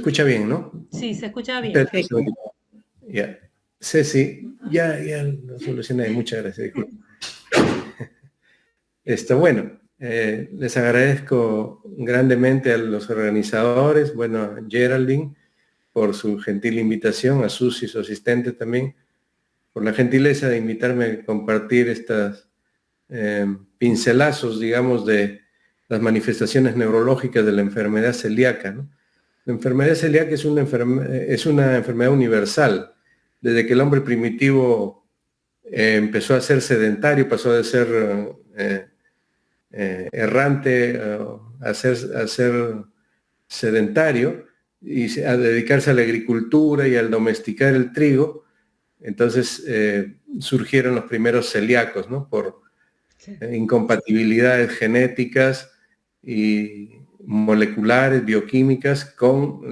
escucha bien, ¿no? Sí, se escucha bien. Perfecto. Ya. Ceci, ya lo solucioné. Muchas gracias. Bueno, les agradezco grandemente a los organizadores, bueno, a Geraldine, por su gentil invitación, a Susi, su asistente también, por la gentileza de invitarme a compartir estas pincelazos, digamos, de las manifestaciones neurológicas de la enfermedad celíaca, ¿no? La enfermedad celíaca es una enfermedad universal. Desde que el hombre primitivo empezó a ser sedentario, pasó de ser errante a ser sedentario y a dedicarse a la agricultura y al domesticar el trigo, entonces surgieron los primeros celíacos, ¿no? Por incompatibilidades genéticas y moleculares, bioquímicas, con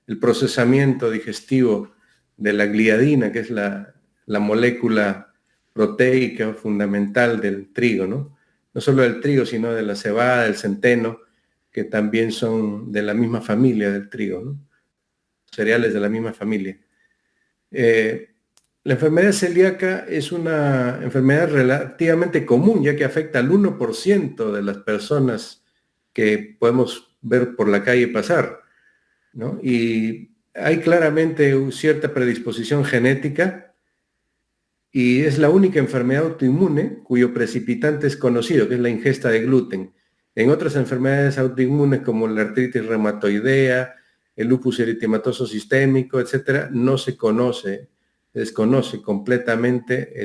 el procesamiento digestivo de la gliadina, que es la molécula proteica fundamental del trigo, ¿no? No solo del trigo, sino de la cebada, del centeno, que también son de la misma familia del trigo, ¿no? Cereales de la misma familia. La enfermedad celíaca es una enfermedad relativamente común, ya que afecta al 1% de las personas que podemos ver por la calle pasar, ¿no? Y hay claramente cierta predisposición genética y es la única enfermedad autoinmune cuyo precipitante es conocido, que es la ingesta de gluten. En otras enfermedades autoinmunes como la artritis reumatoidea, el lupus eritematoso sistémico, etcétera, no se desconoce completamente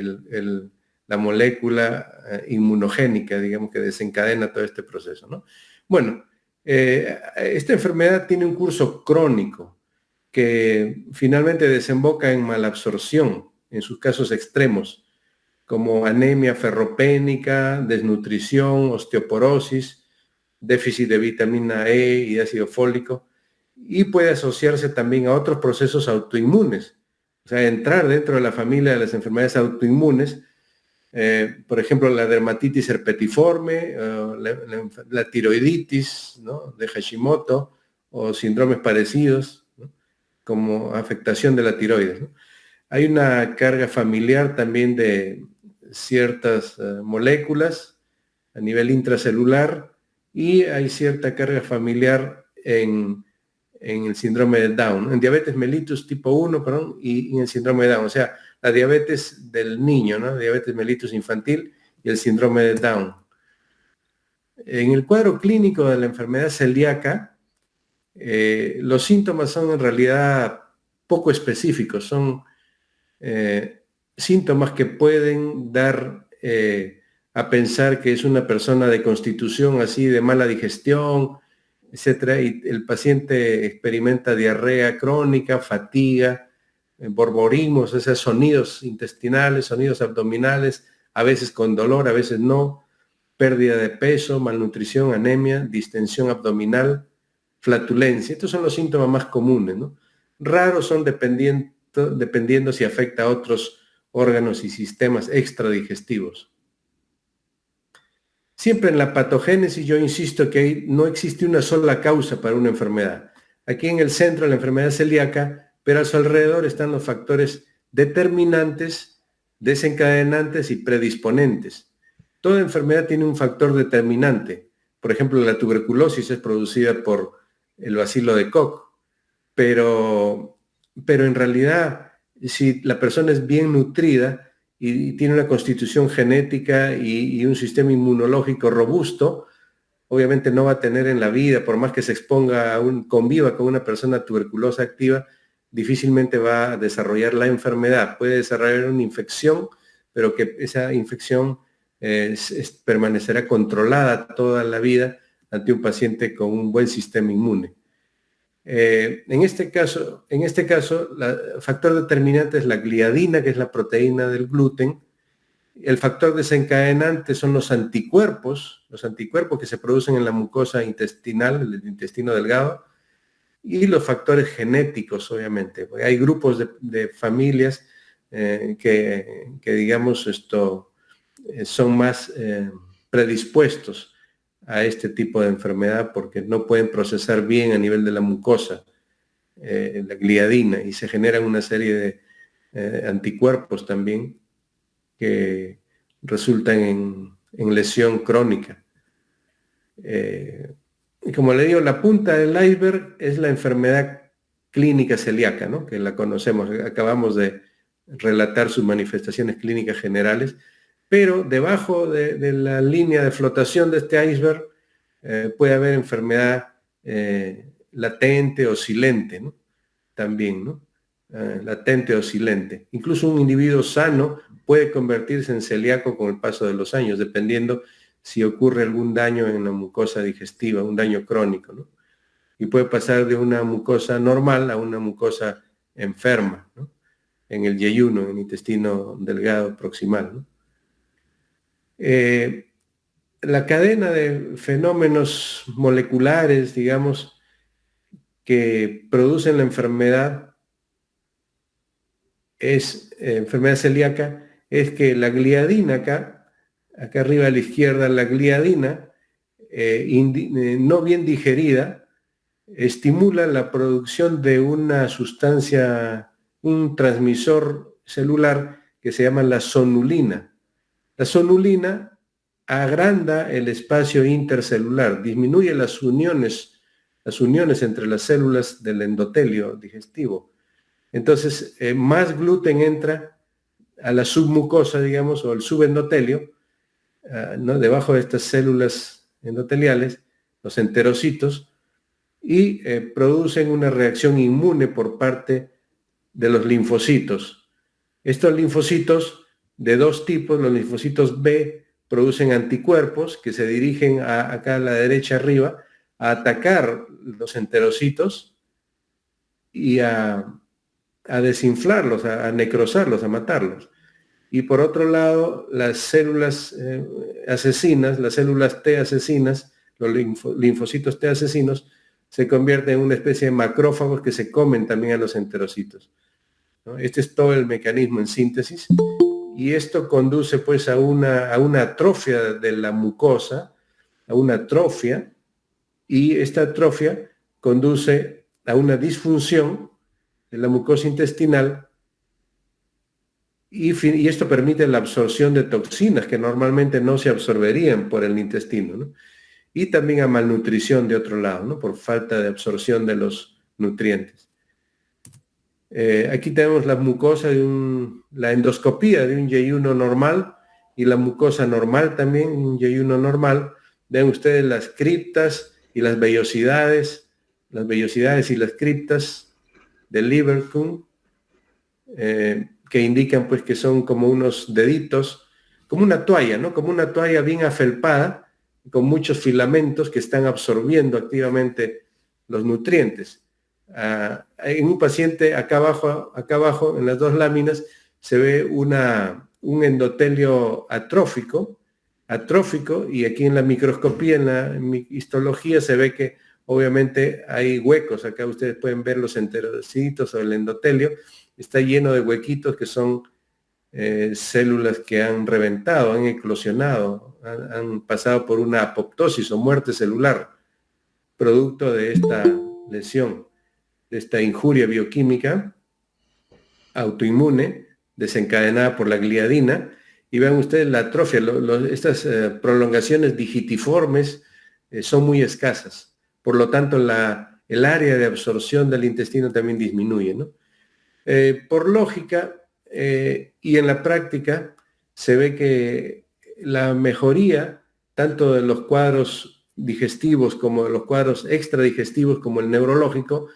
la molécula inmunogénica, digamos, que desencadena todo este proceso, ¿no? Bueno, esta enfermedad tiene un curso crónico que finalmente desemboca en malabsorción, en sus casos extremos, como anemia ferropénica, desnutrición, osteoporosis, déficit de vitamina E y ácido fólico, y puede asociarse también a otros procesos autoinmunes, o sea, entrar dentro de la familia de las enfermedades autoinmunes, por ejemplo, la dermatitis herpetiforme, la tiroiditis, ¿no?, de Hashimoto, o síndromes parecidos, ¿no?, como afectación de la tiroides, ¿no? Hay una carga familiar también de ciertas moléculas a nivel intracelular y hay cierta carga familiar en el síndrome de Down, en diabetes mellitus tipo 1, perdón, y en el síndrome de Down, o sea, la diabetes del niño, ¿no? Diabetes mellitus infantil y el síndrome de Down. En el cuadro clínico de la enfermedad celíaca, los síntomas son en realidad poco específicos, son síntomas que pueden dar a pensar que es una persona de constitución así, de mala digestión, etcétera, y el paciente experimenta diarrea crónica, fatiga, borborismos, esos sonidos intestinales, sonidos abdominales, a veces con dolor, a veces no, pérdida de peso, malnutrición, anemia, distensión abdominal, flatulencia. Estos son los síntomas más comunes, ¿no? Raros son dependiendo si afecta a otros órganos y sistemas extradigestivos. Siempre en la patogénesis yo insisto que no existe una sola causa para una enfermedad. Aquí en el centro la enfermedad celíaca, pero a su alrededor están los factores determinantes, desencadenantes y predisponentes. Toda enfermedad tiene un factor determinante. Por ejemplo, la tuberculosis es producida por el bacilo de Koch, pero en realidad, si la persona es bien nutrida y tiene una constitución genética y un sistema inmunológico robusto, obviamente no va a tener en la vida, por más que se exponga, conviva con una persona tuberculosa activa, difícilmente va a desarrollar la enfermedad. Puede desarrollar una infección, pero que esa infección permanecerá controlada toda la vida ante un paciente con un buen sistema inmune. En este caso, el factor determinante es la gliadina, que es la proteína del gluten. El factor desencadenante son los anticuerpos que se producen en la mucosa intestinal, el intestino delgado, y los factores genéticos, obviamente. Hay grupos de familias que digamos, son más predispuestos a este tipo de enfermedad porque no pueden procesar bien a nivel de la mucosa la gliadina, y se generan una serie de anticuerpos también que resultan en lesión crónica. Y como le digo, la punta del iceberg es la enfermedad clínica celíaca, ¿no? Que la conocemos, acabamos de relatar sus manifestaciones clínicas generales, pero debajo de la línea de flotación de este iceberg puede haber enfermedad latente o silente, ¿no? También, ¿no? Latente o silente. Incluso un individuo sano puede convertirse en celíaco con el paso de los años, dependiendo si ocurre algún daño en la mucosa digestiva, un daño crónico, ¿no? Y puede pasar de una mucosa normal a una mucosa enferma, ¿no? En el yeyuno, en el intestino delgado proximal, ¿no? La cadena de fenómenos moleculares, digamos, que producen la enfermedad enfermedad celíaca, es que la gliadina acá arriba a la izquierda, la gliadina no bien digerida estimula la producción de una sustancia, un transmisor celular que se llama la sonulina. La sonulina agranda el espacio intercelular, disminuye las uniones entre las células del endotelio digestivo. Entonces, más gluten entra a la submucosa, digamos, o al subendotelio, ¿no? Debajo de estas células endoteliales, los enterocitos, y producen una reacción inmune por parte de los linfocitos. Estos linfocitos de dos tipos, los linfocitos B, producen anticuerpos que se dirigen acá a la derecha arriba a atacar los enterocitos y a desinflarlos, a necrosarlos, a matarlos. Y por otro lado, las células asesinas, las células T asesinas, los linfocitos T asesinos, se convierten en una especie de macrófagos que se comen también a los enterocitos, ¿no? Este es todo el mecanismo en síntesis. Y esto conduce pues a una atrofia de la mucosa, a una atrofia, y esta atrofia conduce a una disfunción de la mucosa intestinal y esto permite la absorción de toxinas que normalmente no se absorberían por el intestino, ¿no? Y también a malnutrición de otro lado, ¿no? Por falta de absorción de los nutrientes. Aquí tenemos la mucosa la endoscopía de un yeyuno normal y la mucosa normal también, un yeyuno normal. Ven ustedes las criptas y las vellosidades y las criptas del Lieberkühn, que indican pues que son como unos deditos, como una toalla, ¿no? Como una toalla bien afelpada, con muchos filamentos que están absorbiendo activamente los nutrientes. En un paciente acá abajo, en las dos láminas, se ve un endotelio atrófico, y aquí en la microscopía, en la histología, se ve que obviamente hay huecos. Acá ustedes pueden ver los enterocitos o el endotelio, está lleno de huequitos que son células que han reventado, han eclosionado, han pasado por una apoptosis o muerte celular, producto de esta lesión, de esta injuria bioquímica autoinmune desencadenada por la gliadina. Y vean ustedes la atrofia, estas prolongaciones digitiformes son muy escasas. Por lo tanto, el área de absorción del intestino también disminuye, ¿no? Por lógica y en la práctica se ve que la mejoría tanto de los cuadros digestivos como de los cuadros extradigestivos como el neurológico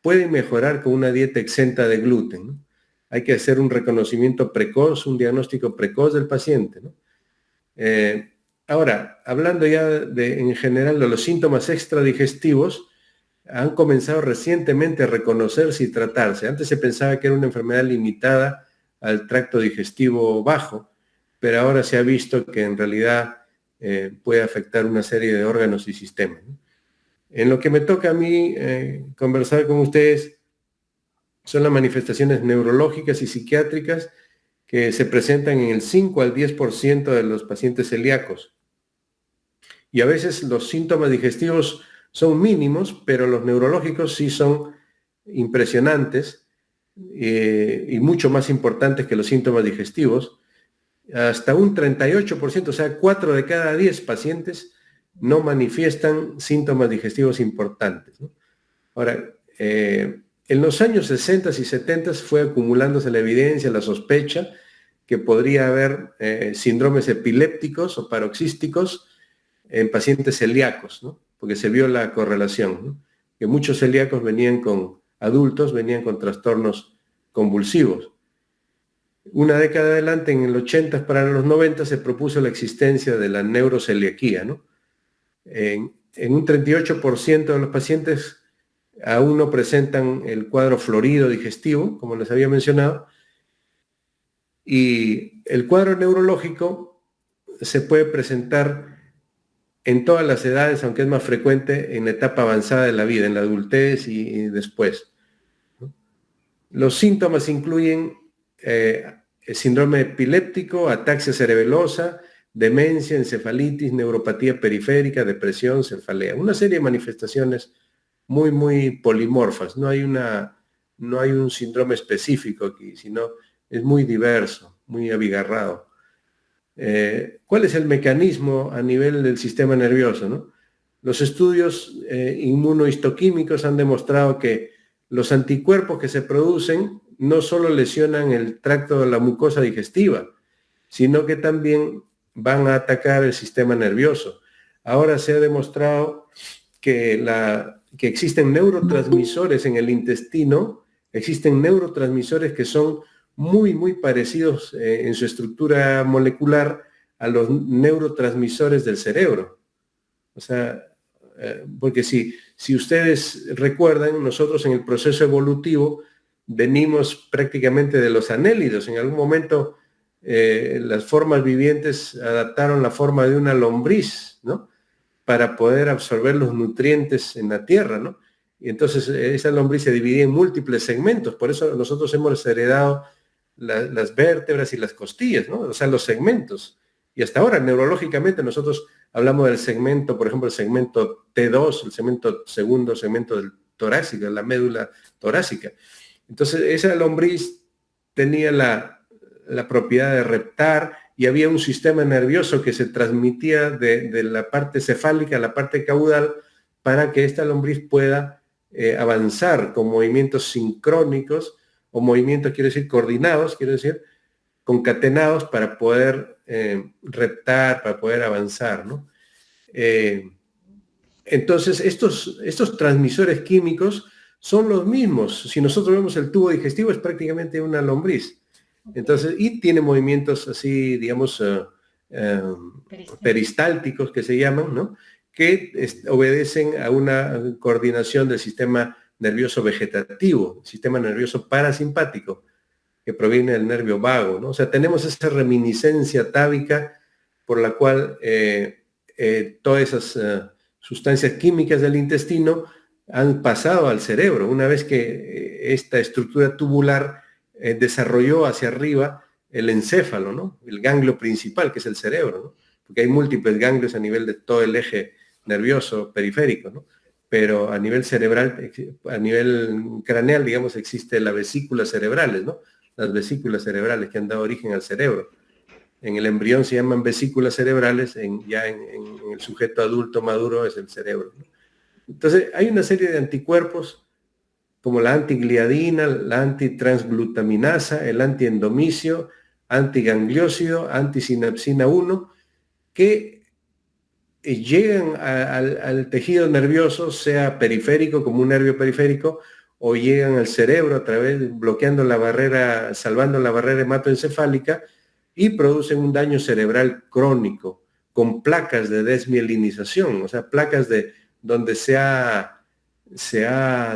pueden mejorar con una dieta exenta de gluten, ¿no? Hay que hacer un reconocimiento precoz, un diagnóstico precoz del paciente, ¿no? Ahora, hablando ya en general de los síntomas extradigestivos, han comenzado recientemente a reconocerse y tratarse. Antes se pensaba que era una enfermedad limitada al tracto digestivo bajo, pero ahora se ha visto que en realidad puede afectar una serie de órganos y sistemas, ¿no? En lo que me toca a mí conversar con ustedes son las manifestaciones neurológicas y psiquiátricas que se presentan en el 5 al 10% de los pacientes celíacos. Y a veces los síntomas digestivos son mínimos, pero los neurológicos sí son impresionantes y mucho más importantes que los síntomas digestivos. Hasta un 38%, o sea, 4 de cada 10 pacientes no manifiestan síntomas digestivos importantes, ¿no? Ahora, en los años 60 y 70 fue acumulándose la evidencia, la sospecha que podría haber síndromes epilépticos o paroxísticos en pacientes celíacos, ¿no? Porque se vio la correlación, ¿no? Que muchos celíacos adultos venían con trastornos convulsivos. Una década adelante, en el 80 para los 90, se propuso la existencia de la neuroceliaquía, ¿no? En un 38% de los pacientes aún no presentan el cuadro florido digestivo, como les había mencionado, y el cuadro neurológico se puede presentar en todas las edades, aunque es más frecuente en la etapa avanzada de la vida, en la adultez y después, ¿no? Los síntomas incluyen síndrome epiléptico, ataxia cerebelosa, demencia, encefalitis, neuropatía periférica, depresión, cefalea. Una serie de manifestaciones muy, muy polimorfas. No hay un síndrome específico aquí, sino es muy diverso, muy abigarrado. ¿Cuál es el mecanismo a nivel del sistema nervioso, ¿no? Los estudios inmunohistoquímicos han demostrado que los anticuerpos que se producen no solo lesionan el tracto de la mucosa digestiva, sino que también van a atacar el sistema nervioso. Ahora se ha demostrado que existen neurotransmisores en el intestino, existen neurotransmisores que son muy, muy parecidos en su estructura molecular a los neurotransmisores del cerebro. O sea, porque si ustedes recuerdan, nosotros en el proceso evolutivo venimos prácticamente de los anélidos. En algún momento las formas vivientes adaptaron la forma de una lombriz, ¿no? Para poder absorber los nutrientes en la tierra, ¿no? Y entonces esa lombriz se dividía en múltiples segmentos. Por eso nosotros hemos heredado las vértebras y las costillas, ¿no? O sea, los segmentos. Y hasta ahora, neurológicamente, nosotros hablamos del segmento, por ejemplo, el segmento T2, el segmento segundo, segmento del torácico, de la médula torácica. Entonces, esa lombriz tenía la propiedad de reptar y había un sistema nervioso que se transmitía de la parte cefálica a la parte caudal para que esta lombriz pueda avanzar con movimientos sincrónicos o movimientos, quiero decir, coordinados, quiero decir, concatenados para poder reptar, para poder avanzar, ¿no? Entonces, estos transmisores químicos son los mismos. Si nosotros vemos el tubo digestivo, es prácticamente una lombriz. Entonces, y tiene movimientos así, digamos, peristálticos que se llaman, ¿no? Que obedecen a una coordinación del sistema nervioso vegetativo, sistema nervioso parasimpático, que proviene del nervio vago, ¿no? O sea, tenemos esa reminiscencia atávica por la cual todas esas sustancias químicas del intestino han pasado al cerebro. Una vez que esta estructura tubular desarrolló hacia arriba el encéfalo, ¿no? El ganglio principal, que es el cerebro, ¿no? Porque hay múltiples ganglios a nivel de todo el eje nervioso periférico, ¿no? Pero a nivel cerebral, a nivel craneal, digamos, existe la vesícula cerebrales, ¿no? Las vesículas cerebrales que han dado origen al cerebro. En el embrión se llaman vesículas cerebrales, ya en el sujeto adulto maduro es el cerebro, ¿no? Entonces, hay una serie de anticuerpos como la antigliadina, la antitransglutaminasa, el antiendomicio, antigangliósido, antisinapsina 1, que llegan al tejido nervioso, sea periférico, como un nervio periférico, o llegan al cerebro a través, bloqueando la barrera, salvando la barrera hematoencefálica, y producen un daño cerebral crónico, con placas de desmielinización, o sea, placas donde se ha,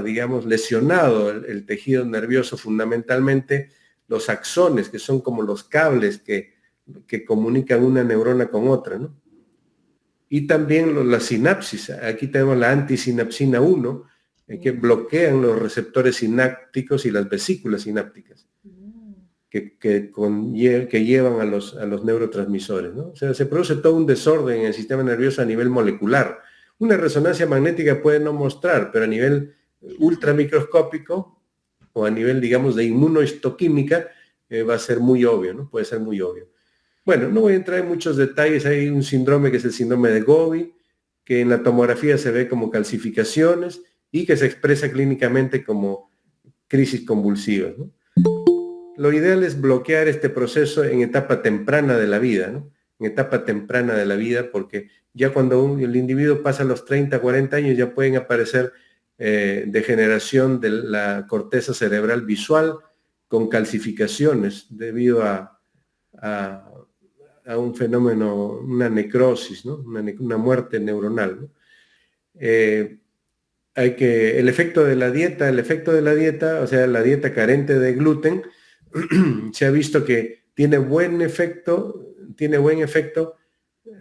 digamos, lesionado el tejido nervioso, fundamentalmente los axones, que son como los cables que comunican una neurona con otra, ¿no? Y también la sinapsis. Aquí tenemos la antisinapsina 1, que bloquean los receptores sinápticos y las vesículas sinápticas, que llevan a los neurotransmisores, ¿no? O sea, se produce todo un desorden en el sistema nervioso a nivel molecular. Una resonancia magnética puede no mostrar, pero a nivel ultramicroscópico o a nivel, digamos, de inmunohistoquímica, va a ser muy obvio, ¿no? Puede ser muy obvio. Bueno, no voy a entrar en muchos detalles. Hay un síndrome que es el síndrome de Gobi, que en la tomografía se ve como calcificaciones y que se expresa clínicamente como crisis convulsivas, ¿no? Lo ideal es bloquear este proceso en etapa temprana de la vida, ¿no? En etapa temprana de la vida, porque ya cuando el individuo pasa los 30, 40 años ya pueden aparecer degeneración de la corteza cerebral visual con calcificaciones debido a un fenómeno, una necrosis, ¿no? Una muerte neuronal, ¿no? El efecto de la dieta, o sea, la dieta carente de gluten, se ha visto que tiene buen efecto,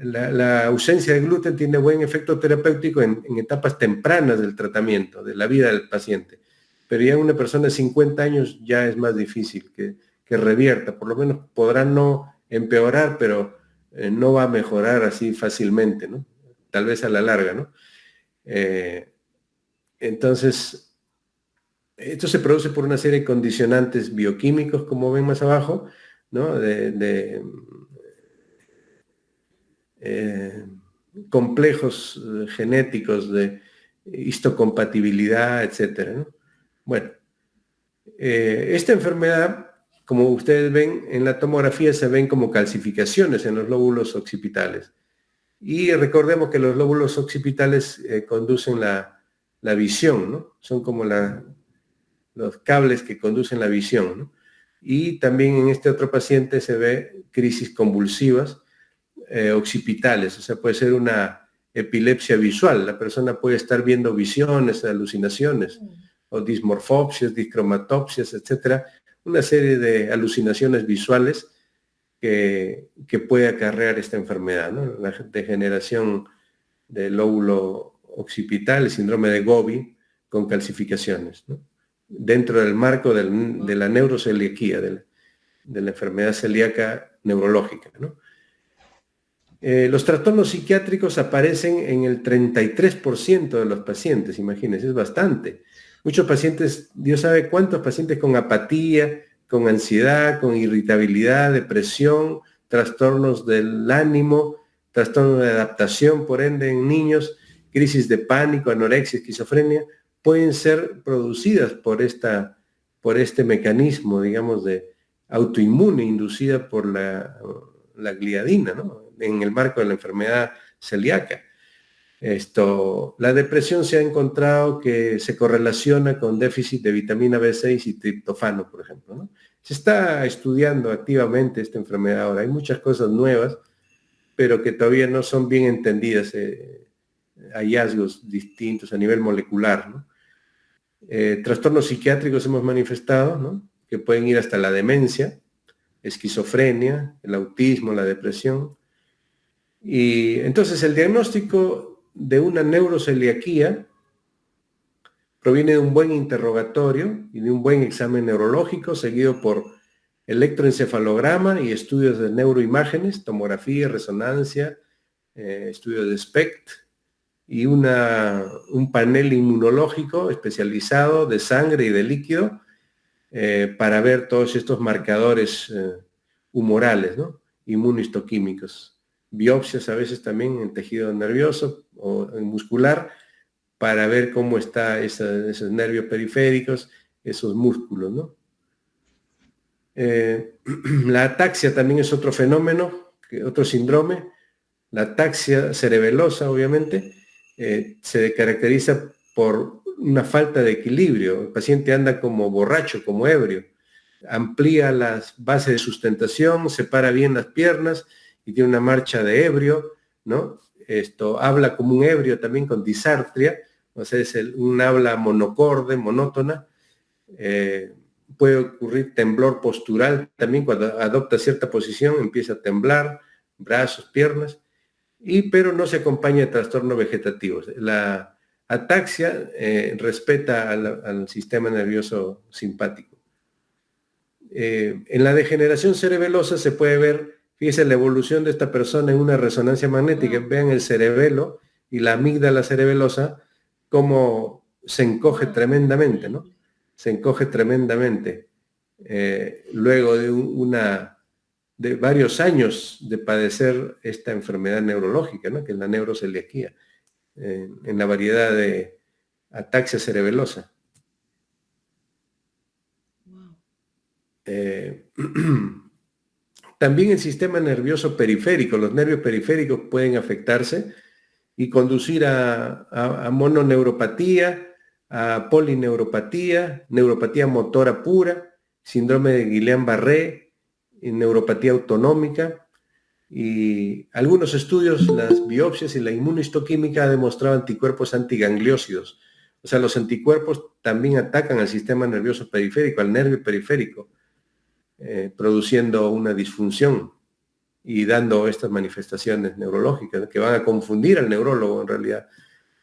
la ausencia de gluten tiene buen efecto terapéutico en etapas tempranas del tratamiento, de la vida del paciente. Pero ya en una persona de 50 años ya es más difícil que revierta, por lo menos podrá no empeorar, pero no va a mejorar así fácilmente, ¿no? Tal vez a la larga, ¿no? Entonces, esto se produce por una serie de condicionantes bioquímicos, como ven más abajo, ¿no? Complejos genéticos de histocompatibilidad, etcétera, ¿no? Bueno, esta enfermedad, como ustedes ven en la tomografía, se ven como calcificaciones en los lóbulos occipitales. Y recordemos que los lóbulos occipitales conducen la visión, ¿no? Son como los cables que conducen la visión, ¿no? Y también en este otro paciente se ve crisis convulsivas occipitales, o sea, puede ser una epilepsia visual. La persona puede estar viendo visiones, alucinaciones, o dismorfopsias, discromatopsias, etcétera, una serie de alucinaciones visuales que puede acarrear esta enfermedad, ¿no? La degeneración del lóbulo occipital, el síndrome de Gobi, con calcificaciones, ¿no? Dentro del marco de la neuroceliaquía, de la enfermedad celíaca neurológica, ¿no? Los trastornos psiquiátricos aparecen en el 33% de los pacientes, imagínense, es bastante. Muchos pacientes, Dios sabe cuántos pacientes con apatía, con ansiedad, con irritabilidad, depresión, trastornos del ánimo, trastornos de adaptación, por ende, en niños, crisis de pánico, anorexia, esquizofrenia, pueden ser producidas por este mecanismo, digamos, de autoinmune inducida por la gliadina, ¿no? En el marco de la enfermedad celíaca. La depresión se ha encontrado que se correlaciona con déficit de vitamina B6 y triptofano, por ejemplo, ¿no? Se está estudiando activamente esta enfermedad ahora. Hay muchas cosas nuevas, pero que todavía no son bien entendidas, hallazgos distintos a nivel molecular, ¿no? Trastornos psiquiátricos hemos manifestado, ¿no? Que pueden ir hasta la demencia, esquizofrenia, el autismo, la depresión. Y entonces el diagnóstico de una neuroceliaquía proviene de un buen interrogatorio y de un buen examen neurológico seguido por electroencefalograma y estudios de neuroimágenes, tomografía, resonancia, estudios de SPECT y un panel inmunológico especializado de sangre y de líquido para ver todos estos marcadores humorales, ¿no? Inmunohistoquímicos. Biopsias a veces también en tejido nervioso o en muscular para ver cómo están esos nervios periféricos, esos músculos, ¿no? La ataxia también es otro fenómeno, otro síndrome. La ataxia cerebelosa, obviamente, se caracteriza por una falta de equilibrio. El paciente anda como borracho, como ebrio. Amplía las bases de sustentación, separa bien las piernas y tiene una marcha de ebrio, ¿no? Habla como un ebrio también con disartria, o sea, es un habla monocorde, monótona. Puede ocurrir temblor postural también cuando adopta cierta posición, empieza a temblar, brazos, piernas, pero no se acompaña de trastornos vegetativos. La ataxia respeta al sistema nervioso simpático. En la degeneración cerebelosa se puede ver, fíjese la evolución de esta persona en una resonancia magnética. Vean el cerebelo y la amígdala cerebelosa, cómo se encoge tremendamente, ¿no? Se encoge tremendamente. Luego de varios años de padecer esta enfermedad neurológica, ¿no? Que es la neuroceliaquía, en la variedad de ataxia cerebelosa. Wow. También el sistema nervioso periférico, los nervios periféricos pueden afectarse y conducir a mononeuropatía, a polineuropatía, neuropatía motora pura, síndrome de Guillain-Barré, neuropatía autonómica. Y algunos estudios, las biopsias y la inmunohistoquímica han demostrado anticuerpos antigangliósidos. O sea, los anticuerpos también atacan al sistema nervioso periférico, al nervio periférico, produciendo una disfunción y dando estas manifestaciones neurológicas que van a confundir al neurólogo en realidad.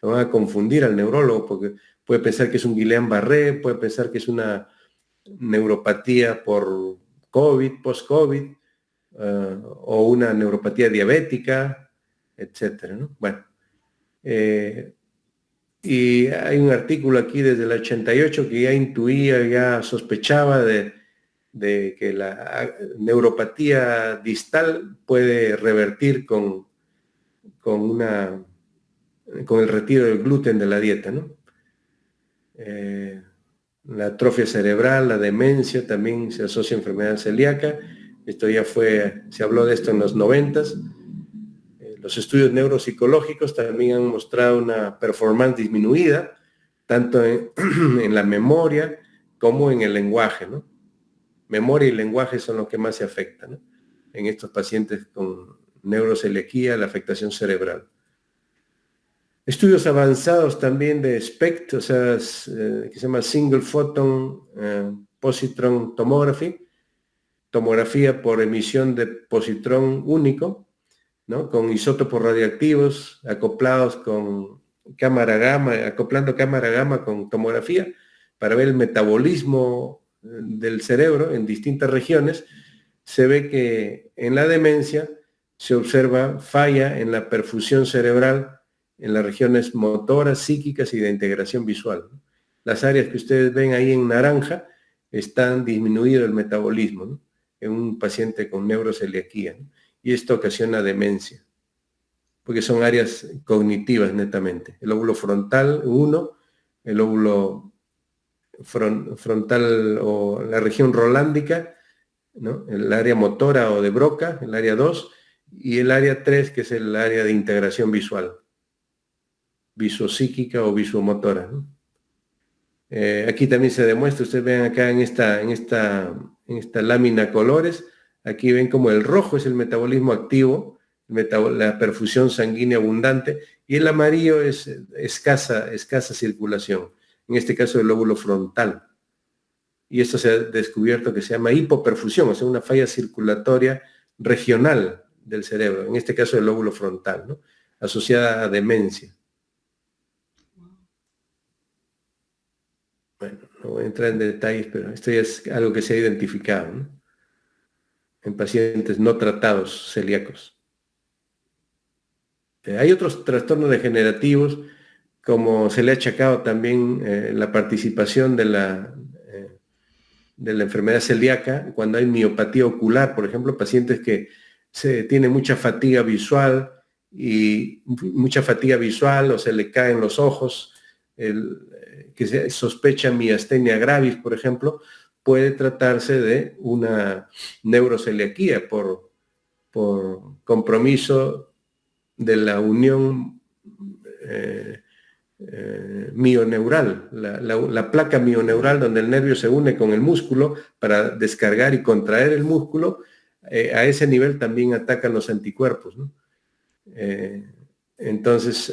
Lo van a confundir al neurólogo porque puede pensar que es un Guillain-Barré, puede pensar que es una neuropatía por COVID, post-COVID, o una neuropatía diabética, etcétera, ¿no? Bueno, y hay un artículo aquí desde el 88 que ya intuía, ya sospechaba de que la neuropatía distal puede revertir con el retiro del gluten de la dieta, ¿no? La atrofia cerebral, la demencia también se asocia a enfermedad celíaca. Esto ya se habló de esto en los 90s. Los estudios neuropsicológicos también han mostrado una performance disminuida, tanto en la memoria como en el lenguaje, ¿no? Memoria y lenguaje son los que más se afectan, ¿no? En estos pacientes con neuroceliaquía, la afectación cerebral. Estudios avanzados también de SPECT, o sea, que se llama Single Photon Positron Tomography, tomografía por emisión de positrón único, ¿no? Con isótopos radioactivos acoplados con cámara gamma, acoplando cámara gamma con tomografía para ver el metabolismo del cerebro en distintas regiones. Se ve que en la demencia se observa falla en la perfusión cerebral en las regiones motoras, psíquicas y de integración visual. Las áreas que ustedes ven ahí en naranja están disminuido el metabolismo, ¿no? En un paciente con neuroceliaquía, ¿no? Y esto ocasiona demencia, porque son áreas cognitivas netamente. El lóbulo frontal, uno, el lóbulo frontal o la región rolándica, ¿no? El área motora o de Broca, el área 2, y el área 3, que es el área de integración visual, visuopsíquica o visuomotora, ¿no? Aquí también se demuestra, ustedes ven acá en esta lámina colores, aquí ven como el rojo es el metabolismo activo, la perfusión sanguínea abundante, y el amarillo es escasa circulación, en este caso el lóbulo frontal. Y esto se ha descubierto que se llama hipoperfusión, o sea, una falla circulatoria regional del cerebro, en este caso el lóbulo frontal, ¿no? Asociada a demencia. Bueno, no voy a entrar en detalles, pero esto ya es algo que se ha identificado, ¿no? En pacientes no tratados celíacos. Hay otros trastornos degenerativos, como se le ha achacado también la participación de la enfermedad celíaca, cuando hay miopatía ocular, por ejemplo, pacientes que tienen mucha fatiga visual o se le caen los ojos, que se sospecha miastenia gravis, por ejemplo, puede tratarse de una neuroceliaquía por compromiso de la unión mioneural, la placa mioneural donde el nervio se une con el músculo para descargar y contraer el músculo. A ese nivel también atacan los anticuerpos, ¿no? Entonces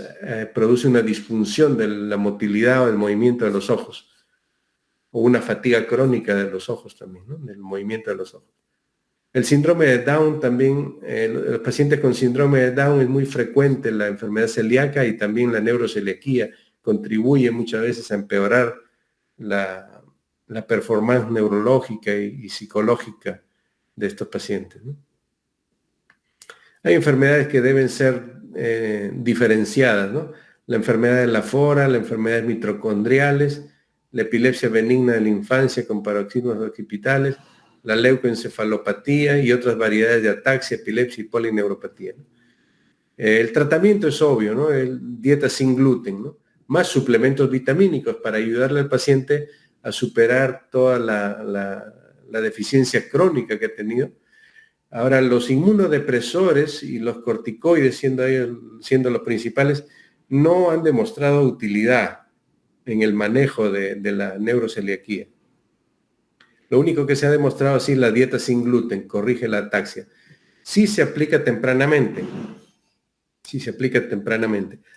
produce una disfunción de la motilidad o del movimiento de los ojos, o una fatiga crónica de los ojos también, ¿no? Del movimiento de los ojos. El síndrome de Down también, los pacientes con síndrome de Down es muy frecuente la enfermedad celíaca, y también la neuroceliaquía contribuye muchas veces a empeorar la performance neurológica y psicológica de estos pacientes, ¿no? Hay enfermedades que deben ser diferenciadas, ¿no? la enfermedad de la fora, las enfermedades mitocondriales, la epilepsia benigna de la infancia con paroxismos occipitales, la leucoencefalopatía y otras variedades de ataxia, epilepsia y polineuropatía, ¿no? El tratamiento es obvio, ¿no? Dieta sin gluten, ¿no? Más suplementos vitamínicos para ayudarle al paciente a superar toda la deficiencia crónica que ha tenido. Ahora, los inmunodepresores y los corticoides, siendo los principales, no han demostrado utilidad en el manejo de la neuroceliaquía. Lo único que se ha demostrado así es la dieta sin gluten, corrige la ataxia. Sí se aplica tempranamente,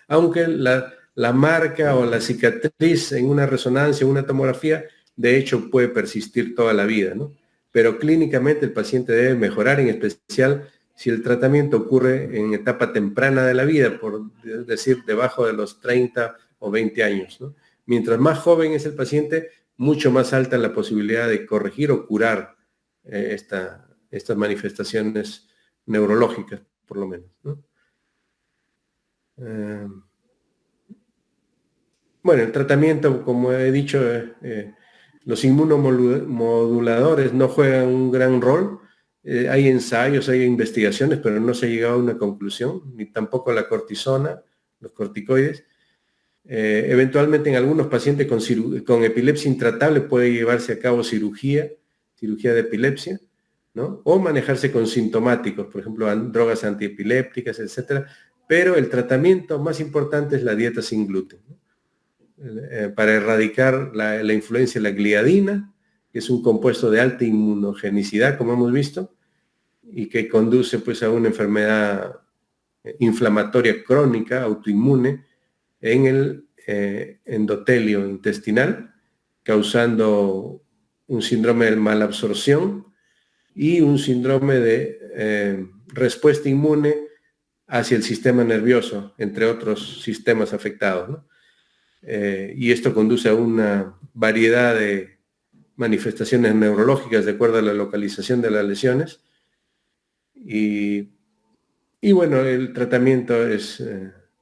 aunque la marca o la cicatriz en una resonancia o una tomografía, de hecho, puede persistir toda la vida, ¿no? Pero clínicamente el paciente debe mejorar, en especial si el tratamiento ocurre en etapa temprana de la vida, por decir, debajo de los 30 o 20 años, ¿no? Mientras más joven es el paciente, mucho más alta la posibilidad de corregir o curar estas manifestaciones neurológicas, por lo menos, ¿no? Bueno, el tratamiento, como he dicho, los inmunomoduladores no juegan un gran rol. Hay ensayos, hay investigaciones, pero no se ha llegado a una conclusión, ni tampoco la cortisona, los corticoides. Eventualmente en algunos pacientes con epilepsia intratable puede llevarse a cabo cirugía de epilepsia, ¿no? O manejarse con sintomáticos, por ejemplo, drogas antiepilépticas, etcétera. Pero el tratamiento más importante es la dieta sin gluten, ¿no? Para erradicar la influencia de la gliadina, que es un compuesto de alta inmunogenicidad, como hemos visto, y que conduce pues a una enfermedad inflamatoria crónica, autoinmune, en el endotelio intestinal, causando un síndrome de malabsorción y un síndrome de respuesta inmune hacia el sistema nervioso, entre otros sistemas afectados, ¿no? Y esto conduce a una variedad de manifestaciones neurológicas de acuerdo a la localización de las lesiones. Y bueno, el tratamiento es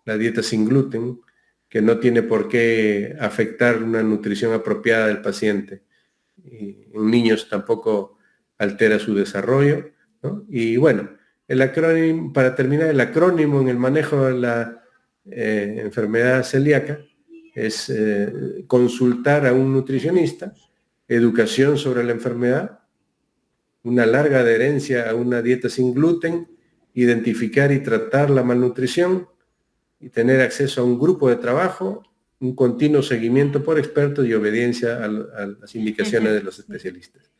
la dieta sin gluten, que no tiene por qué afectar una nutrición apropiada del paciente. Y en niños tampoco altera su desarrollo, ¿no? Y bueno, el acrónimo, para terminar, el acrónimo en el manejo de la enfermedad celíaca es consultar a un nutricionista, educación sobre la enfermedad, una larga adherencia a una dieta sin gluten, identificar y tratar la malnutrición y tener acceso a un grupo de trabajo, un continuo seguimiento por expertos y obediencia a las indicaciones de los especialistas.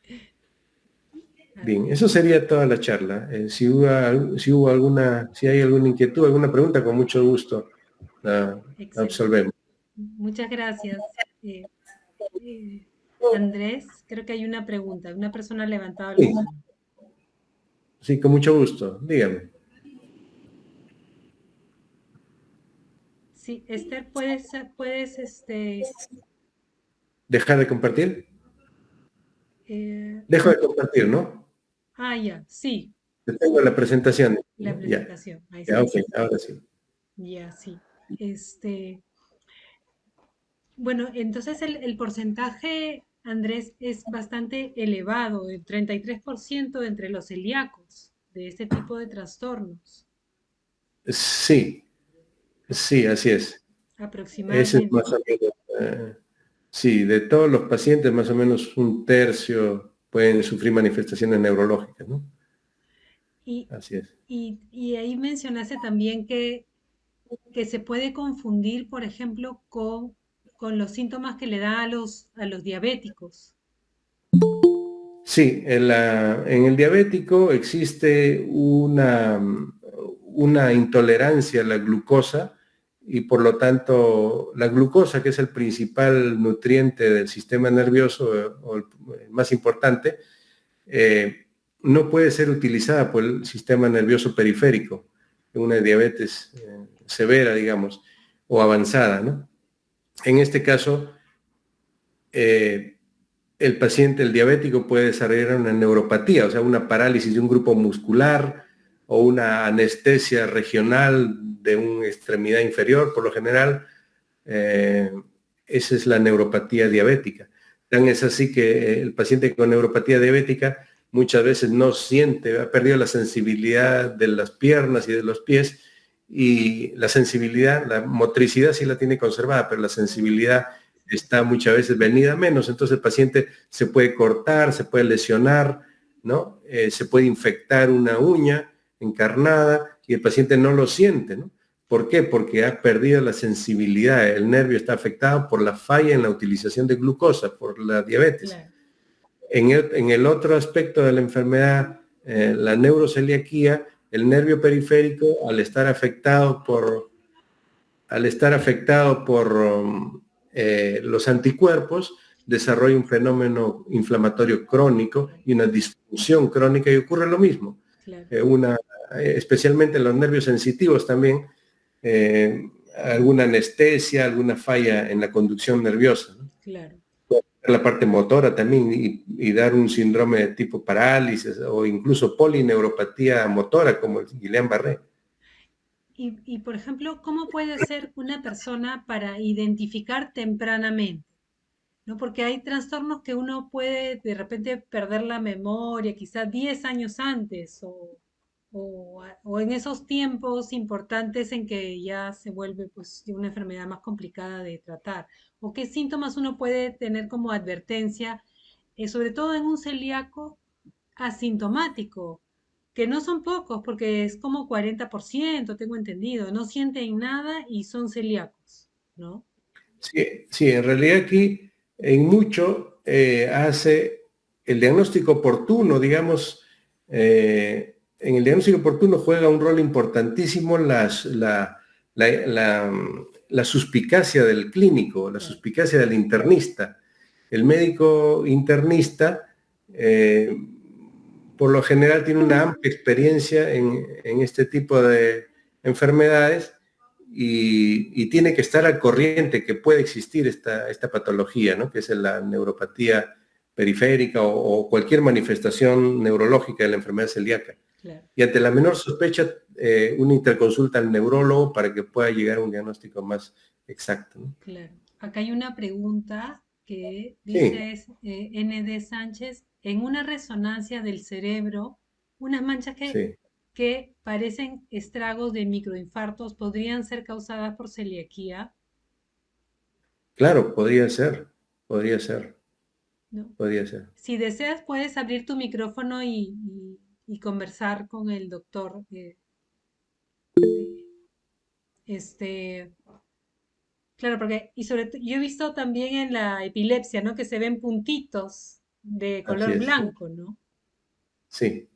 Bien, eso sería toda la charla. Si hay alguna inquietud, alguna pregunta, con mucho gusto la absolvemos. Muchas gracias. Andrés, creo que hay una pregunta. Una persona ha levantado la mano. Sí, con mucho gusto. Dígame. Sí, Esther, ¿puedes ¿Dejar de compartir? Dejo de compartir, ¿no? ya, sí. Tengo la presentación. La presentación. Ahí está. Ok, ahora sí. Ya, sí. Bueno, entonces el porcentaje, Andrés, es bastante elevado, el 33% entre los celíacos de este tipo de trastornos. Sí, así es. Aproximadamente. Ese es más o menos, sí, de todos los pacientes, más o menos un tercio pueden sufrir manifestaciones neurológicas, ¿no? Así es. Y ahí mencionaste también que se puede confundir, por ejemplo, con los síntomas que le da a los diabéticos. Sí, en el diabético existe una intolerancia a la glucosa y por lo tanto la glucosa, que es el principal nutriente del sistema nervioso o el más importante, no puede ser utilizada por el sistema nervioso periférico en una diabetes severa, digamos, o avanzada, ¿no? En este caso, el paciente, el diabético, puede desarrollar una neuropatía, o sea, una parálisis de un grupo muscular o una anestesia regional de una extremidad inferior, por lo general. Esa es la neuropatía diabética. Tan es así que el paciente con neuropatía diabética muchas veces no siente, ha perdido la sensibilidad de las piernas y de los pies, y la sensibilidad, la motricidad sí la tiene conservada, pero la sensibilidad está muchas veces venida a menos. Entonces el paciente se puede cortar, se puede lesionar, ¿no? Se puede infectar una uña encarnada y el paciente no lo siente, ¿no? ¿Por qué? Porque ha perdido la sensibilidad, el nervio está afectado por la falla en la utilización de glucosa, por la diabetes. Claro. En el otro aspecto de la enfermedad, la neuroceliaquía, el nervio periférico, al estar afectado por los anticuerpos, desarrolla un fenómeno inflamatorio crónico y una disfunción crónica, y ocurre lo mismo. Claro. Especialmente en los nervios sensitivos también, alguna anestesia, alguna falla en la conducción nerviosa, ¿no? Claro. La parte motora también, y dar un síndrome de tipo parálisis o incluso polineuropatía motora como el Guillain-Barré. Y, por ejemplo, ¿cómo puede ser una persona para identificar tempranamente? ¿No? Porque hay trastornos que uno puede de repente perder la memoria, quizás 10 años antes, o en esos tiempos importantes en que ya se vuelve pues una enfermedad más complicada de tratar. ¿O qué síntomas uno puede tener como advertencia, sobre todo en un celíaco asintomático? Que no son pocos, porque es como 40%, tengo entendido, no sienten nada y son celíacos, ¿no? Sí, sí, en realidad aquí en mucho hace el diagnóstico oportuno, digamos, en el diagnóstico oportuno juega un rol importantísimo la suspicacia del clínico, la suspicacia del internista. El médico internista, por lo general, tiene una amplia experiencia en este tipo de enfermedades, y tiene que estar al corriente que puede existir esta patología, ¿no? Que es la neuropatía periférica o cualquier manifestación neurológica de la enfermedad celíaca. Claro. Y ante la menor sospecha, una interconsulta al neurólogo para que pueda llegar a un diagnóstico más exacto, ¿no? Claro. Acá hay una pregunta que Sí. dice ND Sánchez, en una resonancia del cerebro, unas manchas Sí, que parecen estragos de microinfartos podrían ser causadas por celiaquía, claro, podría ser, ¿no? podría ser. Si deseas, puedes abrir tu micrófono y conversar con el doctor. Este, claro, porque, yo he visto también en la epilepsia, ¿no? Que se ven puntitos de Así color es, blanco, ¿no? sí.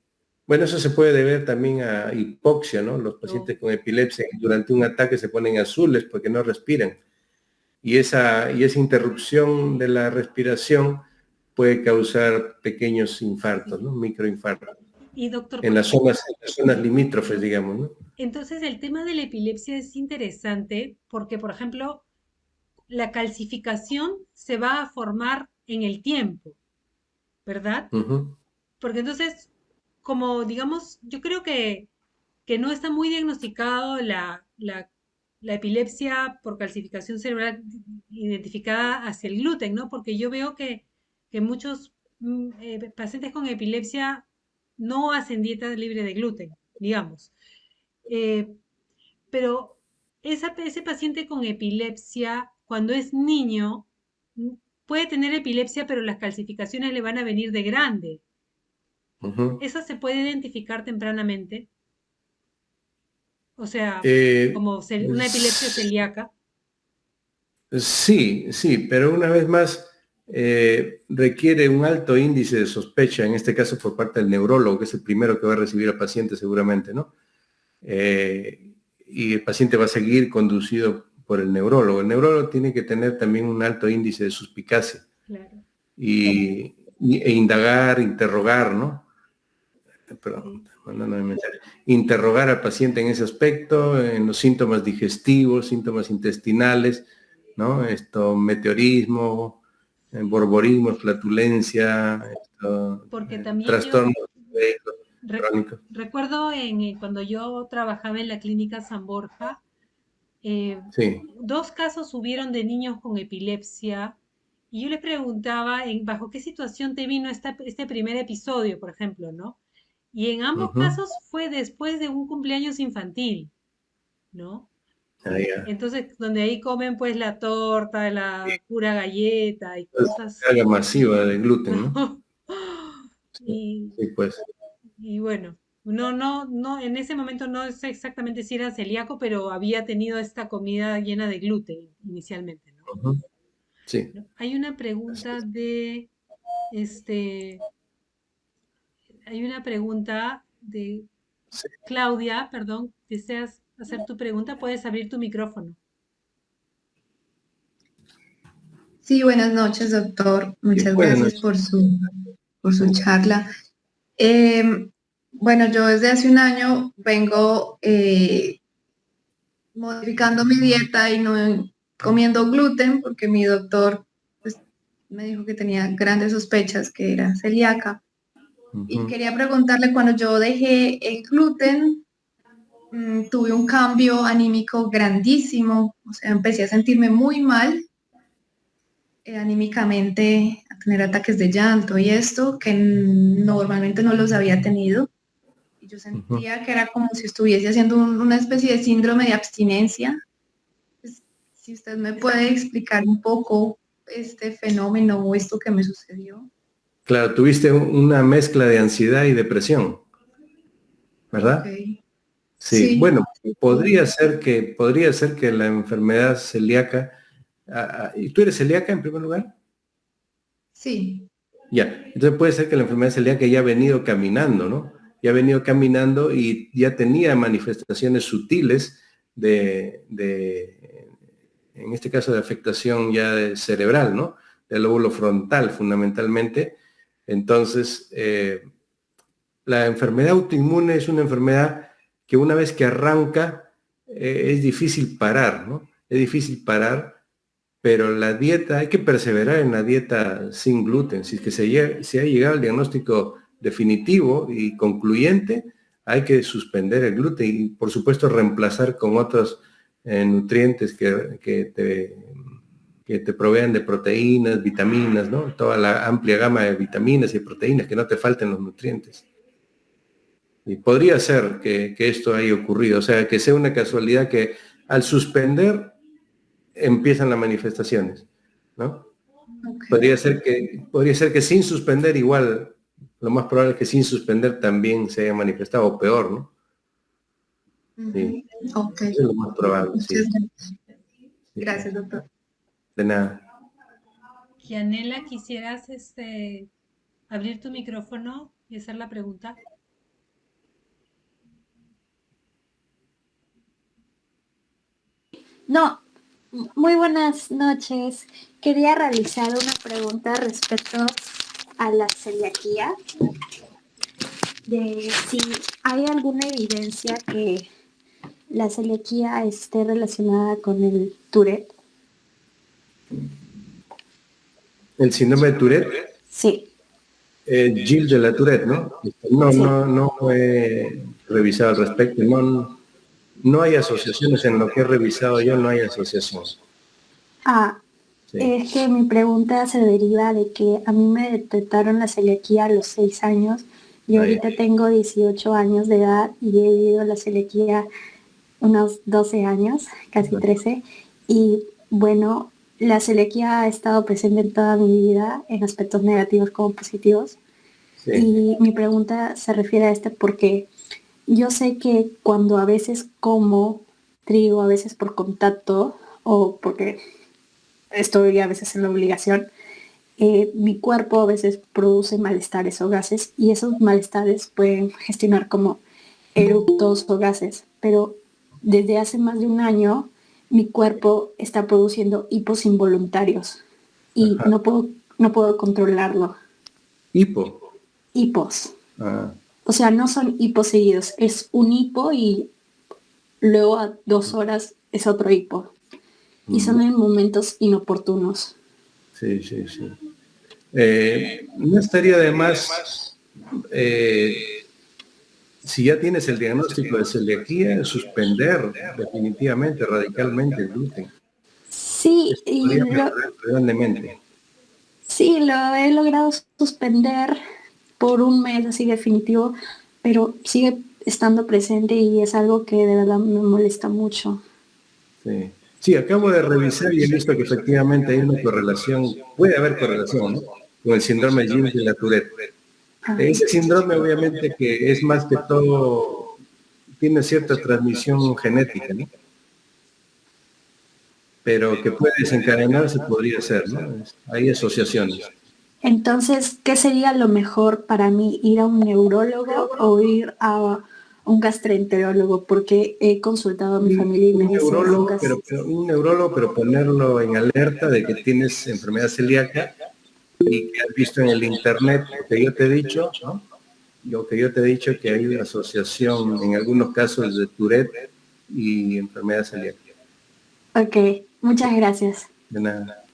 Bueno, eso se puede deber también a hipoxia, ¿no? Los O- pacientes con epilepsia durante un ataque se ponen azules porque no respiran. Y esa interrupción de la respiración puede causar pequeños infartos, ¿no? sí. Microinfartos, Y doctor, en las zonas limítrofes, digamos, ¿no? entonces el tema de la epilepsia es interesante porque, por ejemplo, la calcificación se va a formar en el tiempo, ¿verdad? Ujú. Porque entonces, como digamos, yo creo que no está muy diagnosticado la epilepsia por calcificación cerebral identificada hacia el gluten, ¿no? Porque yo veo que muchos pacientes con epilepsia no hacen dieta libre de gluten, digamos. Eh, pero ese paciente con epilepsia, cuando es niño, mm, puede tener epilepsia, pero las calcificaciones le van a venir de grande. Ujú. ¿Esa se puede identificar tempranamente? O sea, Eh, como una epilepsia celíaca. sí, sí, pero una vez más requiere un alto índice de sospecha, en este caso por parte del neurólogo, que es el primero que va a recibir al paciente seguramente, ¿no? Y el paciente va a seguir conducido por el neurólogo. El neurólogo tiene que tener también un alto índice de suspicacia Claro, e indagar, interrogar, ¿no? Perdón, sí. mandándome mensaje. Interrogar al paciente en ese aspecto, en los síntomas digestivos, síntomas intestinales, ¿no? Meteorismo, borborismo, flatulencia, Porque también trastornos Re- crónicos. recuerdo cuando yo trabajaba en la clínica San Borja, Sí. 2 casos hubieron de niños con epilepsia y yo les preguntaba bajo qué situación te vino este primer episodio, por ejemplo, ¿no? Y en ambos Ujú. casos fue después de un cumpleaños infantil, ¿no? Ah, ya. Entonces, donde ahí comen pues la torta, Sí, la pura galleta y es cosas, carga masiva de gluten, ¿no? ¿no? Sí, Y, sí, pues. y bueno, no, en ese momento no sé exactamente si era celíaco, pero había tenido esta comida llena de gluten inicialmente, ¿no? Ujú. Sí. ¿No? Hay una Así pregunta es. este, hay una pregunta de Sí. Claudia, perdón, deseas hacer tu pregunta, puedes abrir tu micrófono. Sí, buenas noches, doctor. Sí, Muchas buenas gracias noches. por su charla. Eh, bueno, yo desde hace un año vengo modificando mi dieta y no comiendo gluten porque mi doctor pues, me dijo que tenía grandes sospechas que era celíaca. Y Ujú. quería preguntarle, cuando yo dejé el gluten, tuve un cambio anímico grandísimo, o sea, empecé a sentirme muy mal anímicamente, a tener ataques de llanto y esto, que normalmente no los había tenido. Y yo Ujú. sentía que era como si estuviese haciendo una especie de síndrome de abstinencia. Pues, si usted me puede explicar un poco este fenómeno o esto que me sucedió. Claro, tuviste una mezcla de ansiedad y depresión, Ok, ¿verdad? Sí, sí, bueno, podría ser que la enfermedad celíaca, ¿y tú eres celíaca en primer lugar? sí, Ya, entonces puede ser que la enfermedad celíaca ya ha venido caminando, ¿no? Ya ha venido caminando y ya tenía manifestaciones sutiles en este caso de afectación ya cerebral, ¿no? Del lóbulo frontal fundamentalmente. Entonces, la enfermedad autoinmune es una enfermedad que una vez que arranca, es difícil parar, ¿no? Es difícil parar, pero la dieta, hay que perseverar en la dieta sin gluten. Si es que se ha llegado al diagnóstico definitivo y concluyente, hay que suspender el gluten y, por supuesto, reemplazar con otros nutrientes que te provean de proteínas, vitaminas, ¿no? Toda la amplia gama de vitaminas y proteínas, que no te falten los nutrientes. Y podría ser que esto haya ocurrido, o sea, que sea una casualidad que al suspender empiezan las manifestaciones, ¿no? ok. Podría ser que sin suspender igual, lo más probable es que sin suspender también se haya manifestado, o peor, ¿no? Sí, Ujú, ok, eso es lo más probable, muchas sí. Sí, gracias, doctor. de nada. Gianela, quisieras abrir tu micrófono y hacer la pregunta. No, muy buenas noches. Quería realizar una pregunta respecto a la celiaquía, de si hay alguna evidencia que la celiaquía esté relacionada con el Tourette. El síndrome de Tourette, Sí, Gilles de la Tourette, ¿no? No, sí. no he revisado al respecto, no hay asociaciones en lo que he revisado yo, no hay asociación. Ah, Sí, es que mi pregunta se deriva de que a mí me detectaron la celiaquía a los 6 años y ah, ya. ahorita tengo 18 años de edad y he vivido la celiaquía unos 12 años, casi 13, y bueno, la celiaquía ha estado presente en toda mi vida, en aspectos negativos como positivos, Sí, y mi pregunta se refiere a este porque yo sé que cuando a veces como trigo, a veces por contacto o porque estoy a veces en la obligación, mi cuerpo a veces produce malestares o gases y esos malestares pueden gestionar como eructos o gases, pero desde hace más de un año mi cuerpo está produciendo hipos involuntarios y ajá. no puedo controlarlo. Hipo. Hipos. Ah, O sea, no son hipos seguidos, es un hipo y luego a 2 horas es otro hipo. Y son en momentos inoportunos. sí, sí, sí. No estaría de más, eh, si ya tienes el diagnóstico de celiaquía, suspender definitivamente, radicalmente el gluten. Sí, Esto podría mejorar grandemente. sí, lo he logrado suspender por un mes así definitivo, pero sigue estando presente y es algo que de verdad me molesta mucho. Sí. Sí, acabo de revisar y he visto que efectivamente hay una correlación, puede haber correlación, ¿no? Con el síndrome de Gilles de la Tourette. Ese síndrome obviamente que es más que todo, tiene cierta transmisión genética, ¿no? Pero que puede desencadenarse podría ser, ¿no? Hay asociaciones. Entonces, ¿qué sería lo mejor para mí? ¿Ir a un neurólogo o ir a un gastroenterólogo? Porque he consultado a mi familia y me dicen Un neurólogo, pero ponerlo en alerta de que tienes enfermedad celíaca y que has visto en el internet lo que yo te he dicho, ¿no? Lo que yo te he dicho que hay una asociación en algunos casos de Tourette y enfermedad celíaca. Ok, muchas gracias. De nada.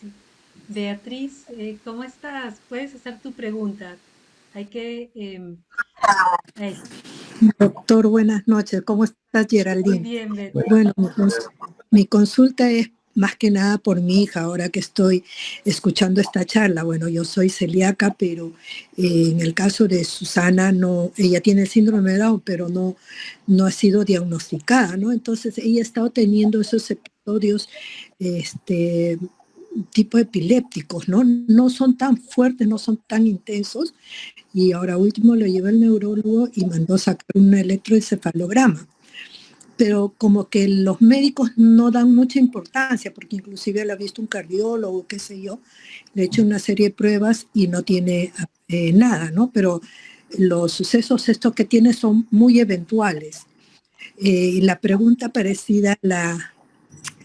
Sí. Beatriz, ¿cómo estás? Puedes hacer tu pregunta. Hay que... eso. Doctor, buenas noches. ¿Cómo estás, Muy Geraldine? bien, Beatriz. Bueno, mi consulta es más que nada por mi hija, ahora que estoy escuchando esta charla. Bueno, yo soy celíaca, pero en el caso de Susana, no, ella tiene el síndrome de Down, pero no ha sido diagnosticada, ¿no? Entonces, ella ha estado teniendo esos episodios, tipo epilépticos, ¿no? No son tan fuertes, no son tan intensos, y ahora último lo lleva el neurólogo y mandó sacar un electroencefalograma. Pero como que los médicos no dan mucha importancia, porque inclusive lo ha visto un cardiólogo, qué sé yo, le ha hecho una serie de pruebas y no tiene nada, ¿no? Pero los sucesos estos que tiene son muy eventuales. Y la pregunta parecida a la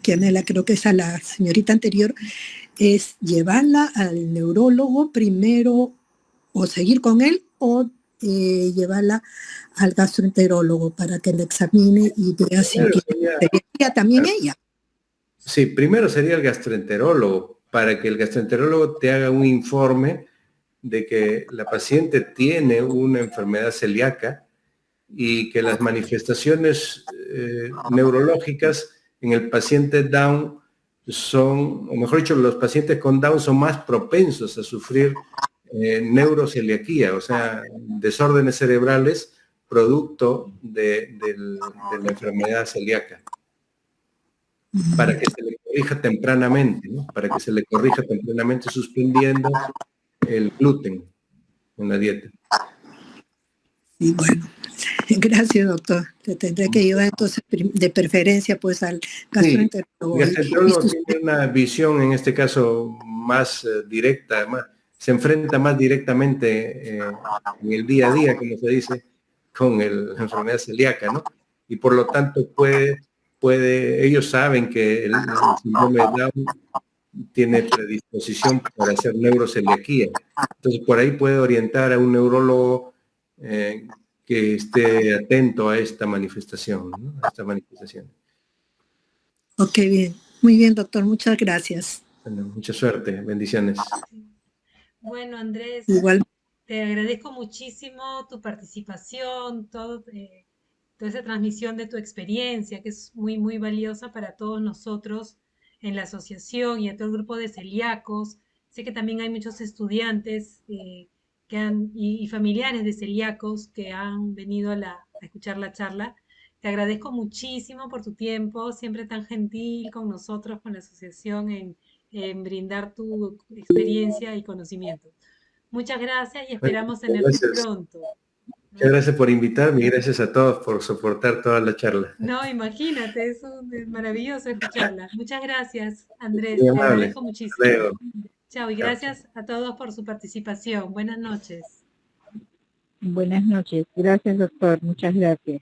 que Anela, creo que es a la señorita anterior, es llevarla al neurólogo primero o seguir con él o llevarla al gastroenterólogo para que le examine y vea si tiene también ella. Sí, primero sería el gastroenterólogo, para que el gastroenterólogo te haga un informe de que la paciente tiene una enfermedad celíaca y que las manifestaciones neurológicas en el paciente Down son, o mejor dicho, los pacientes con Down son más propensos a sufrir neuroceliaquía, o sea, desórdenes cerebrales producto de la enfermedad celíaca, para que se le corrija tempranamente, ¿no? Para que se le corrija tempranamente suspendiendo el gluten en la dieta. Y bueno, gracias, doctor. Te tendré que llevar entonces de preferencia pues al gastroenterólogo. Sí, el gastroenterólogo tiene una visión en este caso más directa, se enfrenta más directamente en el día a día, como se dice, con la enfermedad celíaca, ¿no? Y por lo tanto ellos saben que el síndrome de Down tiene predisposición para hacer neuroceliaquía. Entonces por ahí puede orientar a un neurólogo que esté atento a esta manifestación, ¿no? A esta manifestación. Ok, bien. Muy bien, doctor. Muchas gracias. Bueno, mucha suerte. Bendiciones. Bueno, Andrés, Igual. te agradezco muchísimo tu participación, toda esa transmisión de tu experiencia, que es muy, muy valiosa para todos nosotros en la asociación y a todo el grupo de celíacos. Sé que también hay muchos estudiantes y familiares de celíacos que han venido a escuchar la charla. Te agradezco muchísimo por tu tiempo, siempre tan gentil con nosotros, con la asociación, en brindar tu experiencia y conocimiento. Muchas gracias y esperamos tenerte pronto. Muchas gracias por invitarme y gracias a todos por soportar toda la charla. No, imagínate, es maravilloso escucharla. Muchas gracias, Andrés. Muy Te amable. agradezco muchísimo. Luego. Chao y gracias a todos por su participación. Buenas noches. Buenas noches. Gracias, doctor. Muchas gracias.